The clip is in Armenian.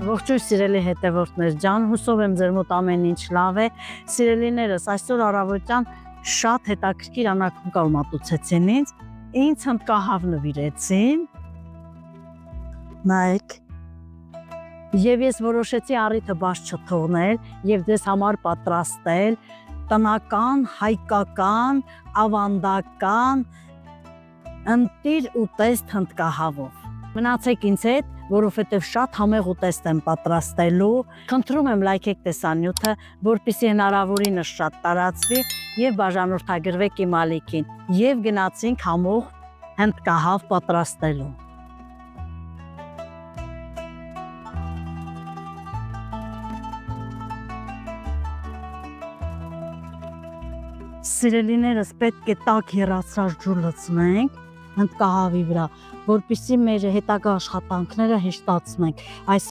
Ողջույն սիրելի հետևորդներ ջան, հուսով եմ ձեր մոտ ամեն ինչ լավ է։ Սիրելիներս, այսօր առավոտյան շատ հետաքրքիր անակնկալ մատուցեցին ինձ հնդկահավ նվիրեցին։ Նայեք։ Եվ ես որոշեցի առիթը բաց չթողնել եւ ձեզ համար պատրաստել տնական, հայկական, ավանդական ընտիր ուտեստ հնդկահավով։ Մնացեք ինձ հետ, որովհետև շատ համեղ ուտեստ եմ պատրաստելու։ Խնդրում եմ լայքեք տեսանյութը, որպեսզի հնարավորինս շատ տարածվի եւ բաժանորդագրվեք իմ ալիքին եւ գնացինք համող հնդկահավ պատրաստելու։ Սիրելիներս, պետք է տաք հեռացրած ջուր լցնենք հնդկահավի վրա, որպեսզի մեր հետագա աշխատանքները հեշտացնենք։ Այս